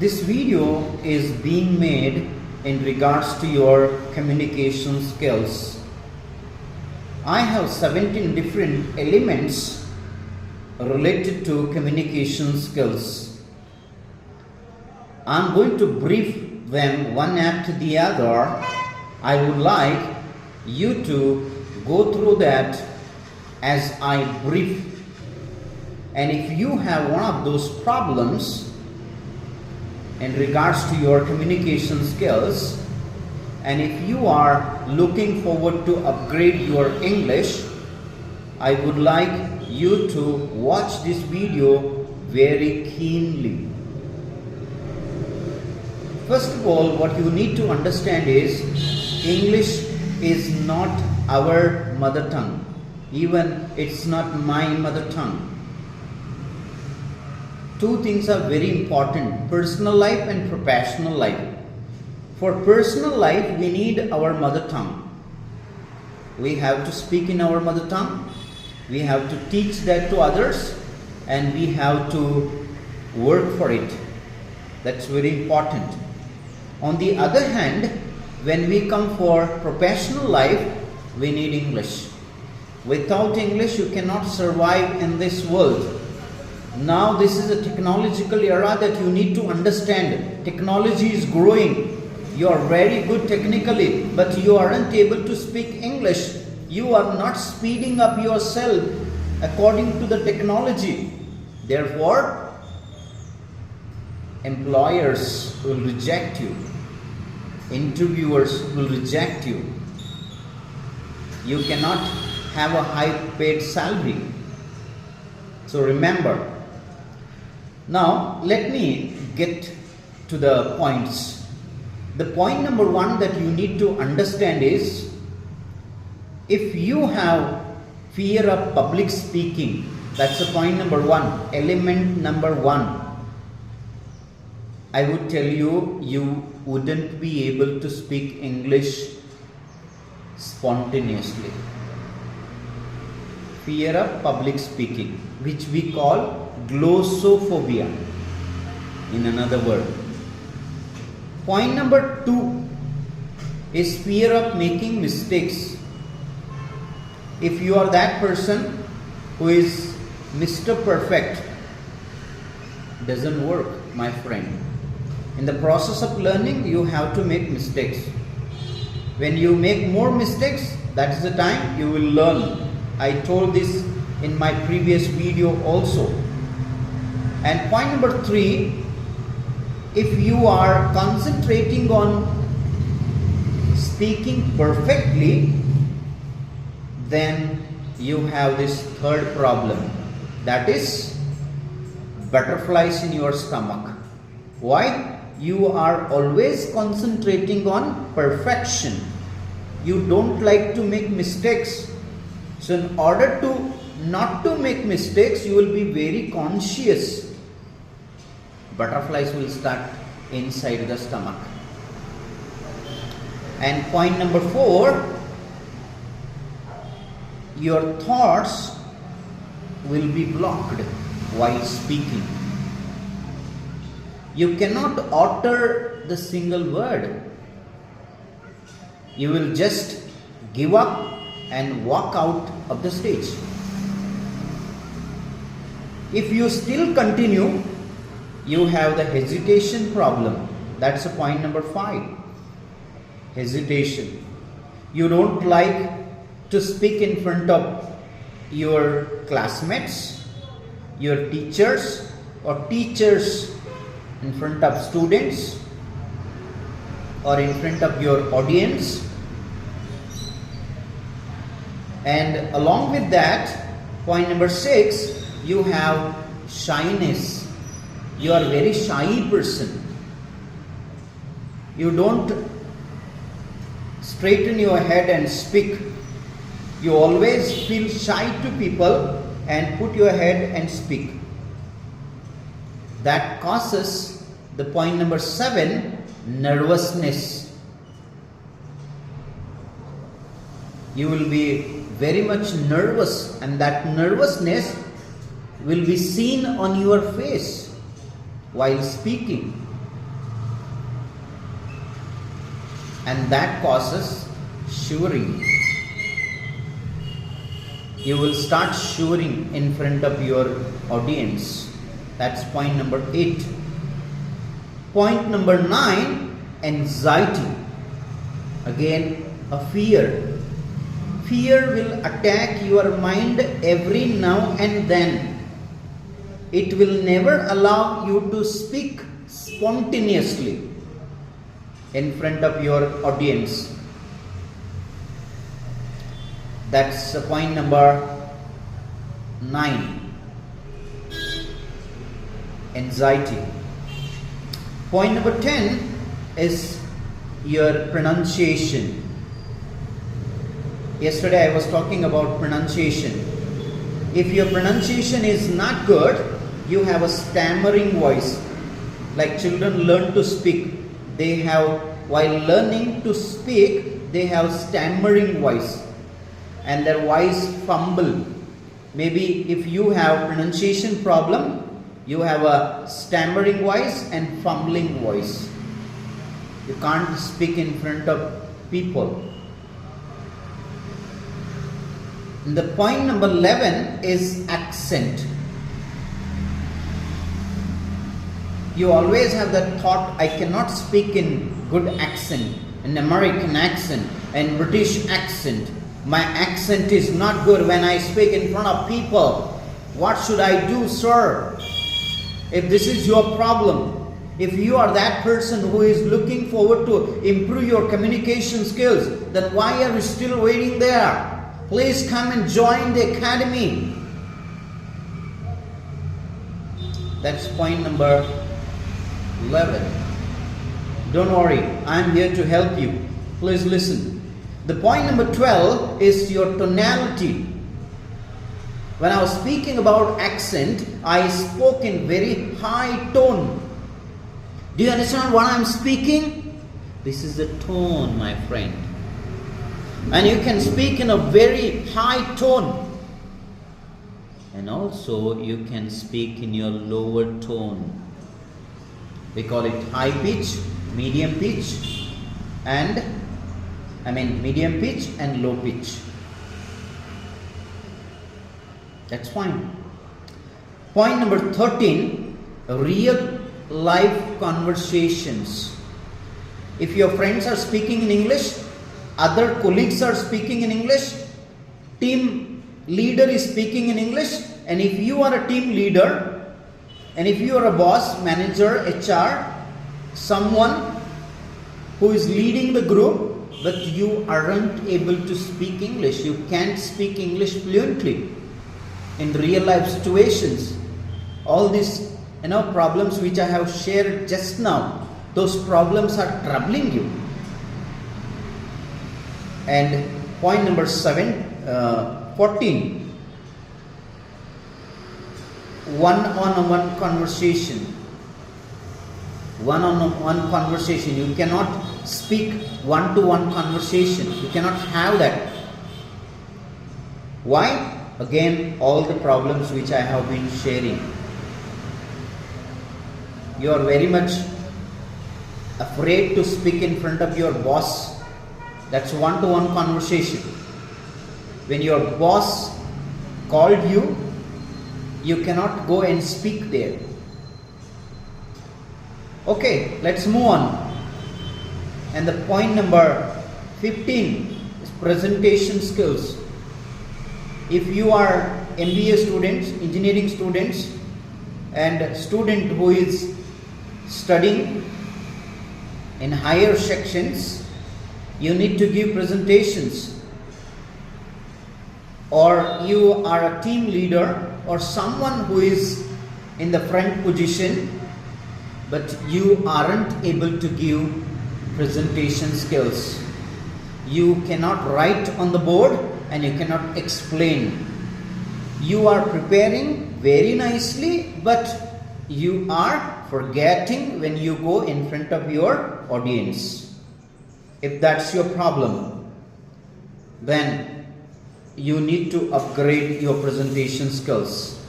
This video is being made in regards to your communication skills. I have 17 different elements related to communication skills. I'm going to brief them one after the other. I would like you to go through that as I brief. And if you have one of those problems in regards to your communication skills, and if you are looking forward to upgrade your English, I would like you to watch this video very keenly. First of all, what you need to understand is English is not our mother tongue. Even it's not my mother tongue. Two things are very important: personal life and professional life. For personal life, we need our mother tongue. We have to speak in our mother tongue. We have to teach that to others, and we have to work for it. That's very important. On the other hand, when we come for professional life, we need English. Without English, you cannot survive in this world. Now this is a technological era that you need to understand. Technology is growing. You are very good technically, but you aren't able to speak English. You are not speeding up yourself according to the technology. Therefore, employers will reject you. Interviewers will reject you. You cannot have a high paid salary. So remember. Now let me get to the points. The point number one that you need to understand is, if you have fear of public speaking, that's the point number one, element number one. I would tell you, you wouldn't be able to speak English spontaneously. Fear of public speaking, which we call glossophobia, in another word. Point number two is fear of making mistakes. If you are that person who is Mr. Perfect, doesn't work, my friend. In the process of learning, you have to make mistakes. When you make more mistakes, that is the time you will learn. I told this in my previous video also. And point number three, if you are concentrating on speaking perfectly, then you have this third problem, that is butterflies in your stomach. Why? You are always concentrating on perfection. You don't like to make mistakes. So in order to not to make mistakes, you will be very conscious. Butterflies will start inside the stomach. And point number four, your thoughts will be blocked while speaking. You cannot utter the single word. You will just give up and walk out of the stage. If you still continue, you have the hesitation problem. That's a point number five. Hesitation. You don't like to speak in front of your classmates, your teachers, or teachers in front of students, or in front of your audience. And along with that, point number six, you have shyness. You are a very shy person. You don't straighten your head and speak. You always feel shy to people and put your head and speak. That causes the point number seven, nervousness. You will be very much nervous, and that nervousness will be seen on your face while speaking. and that causes shivering. You will start shivering in front of your audience. That's point number 8. Point number 9, anxiety. Again, a fear. Fear will attack your mind every now and then. It will never allow you to speak spontaneously in front of your audience. That's point number 9. Anxiety. Point number 10 is your pronunciation. Yesterday I was talking about pronunciation. If your pronunciation is not good, you have a stammering voice. Like children learn to speak, while learning to speak, they have stammering voice. And their voice fumble. Maybe if you have pronunciation problem, you have a stammering voice and fumbling voice. You can't speak in front of people. And the point number 11 is accent. You always have that thought, I cannot speak in good accent, an American accent, and British accent. My accent is not good when I speak in front of people. What should I do, sir? If this is your problem, if you are that person who is looking forward to improve your communication skills, then why are you still waiting there? Please come and join the academy. That's point number 11. Don't worry, I am here to help you. Please listen. The point number 12 is your tonality. When I was speaking about accent, I spoke in very high tone. Do you understand what I am speaking? This is the tone, my friend. And you can speak in a very high tone. And also you can speak in your lower tone. We call it high pitch, medium pitch, and medium pitch and low pitch. That's fine. Point number 13, real life conversations. If your friends are speaking in English, other colleagues are speaking in English, team leader is speaking in English, and if you are a team leader, and if you are a boss, manager, HR, someone who is leading the group, but you aren't able to speak English, you can't speak English fluently in real life situations, all these problems which I have shared just now, those problems are troubling you. And point number 14, one-on-one conversation. One-on-one conversation. You cannot speak one-to-one conversation. You cannot have that. Why? Again, all the problems which I have been sharing. You are very much afraid to speak in front of your boss. That's one-to-one conversation. When your boss called you, you cannot go and speak there. Okay, let's move on. And the point number 15 is presentation skills. If you are MBA students, engineering students, and a student who is studying in higher sections, you need to give presentations. Or you are a team leader or someone who is in the front position, but you aren't able to give presentation skills. You cannot write on the board and you cannot explain. You are preparing very nicely, but you are forgetting when you go in front of your audience. If that's your problem, then you need to upgrade your presentation skills.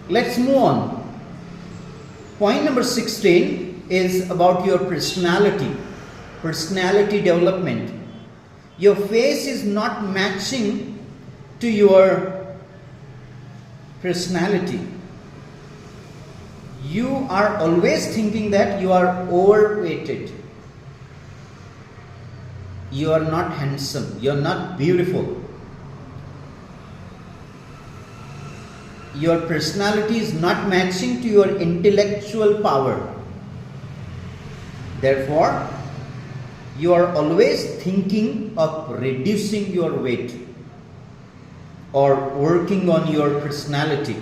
Let's move on. Point number 16 is about your personality. personality development. Your face is not matching to your personality. You are always thinking that you are overweighted. You are not handsome. You are not beautiful. Your personality is not matching to your intellectual power. Therefore, you are always thinking of reducing your weight or working on your personality.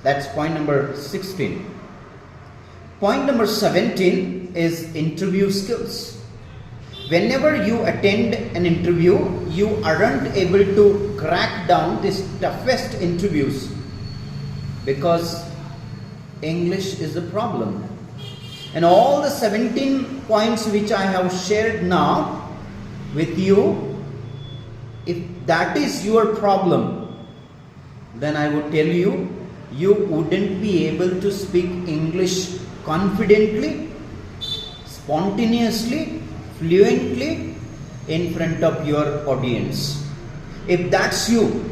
That's point number 16. Point number 17 is interview skills. Whenever you attend an interview, you aren't able to crack down these toughest interviews because English is the problem. And all the 17 points which I have shared now with you, if that is your problem, then I would tell you, you wouldn't be able to speak English confidently, spontaneously, fluently in front of your audience. If that's you,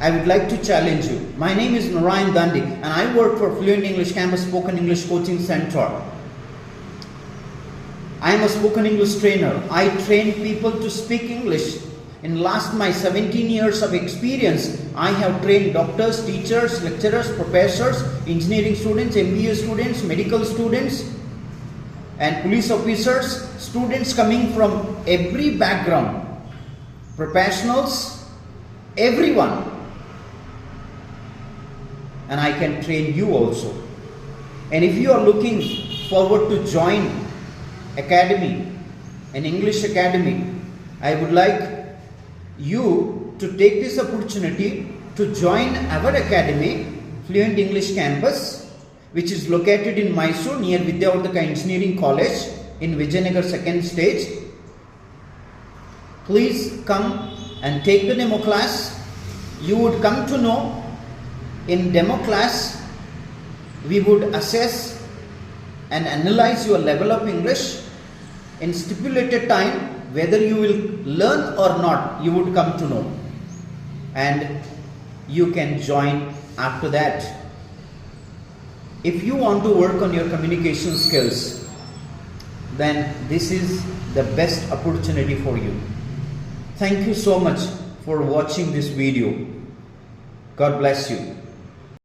I would like to challenge you. My name is Narayan Dandi and I work for Fluent English Campus Spoken English Coaching Center. I am a spoken English trainer. I train people to speak English. In last my 17 years of experience, I have trained doctors, teachers, lecturers, professors, engineering students, MBA students, medical students, and police officers, students coming from every background, professionals, everyone. And I can train you also. And if you are looking forward to join academy, an English academy, I would like you to take this opportunity to join our academy, Fluent English Campus, which is located in Mysore near Vidyavardhaka Engineering College in Vijayanagar second stage. Please come and take the demo class. You would come to know in demo class we would assess and analyze your level of English in stipulated time. Whether you will learn or not, you would come to know, and you can join after that. If you want to work on your communication skills, then this is the best opportunity for you. Thank you so much for watching this video. God bless you.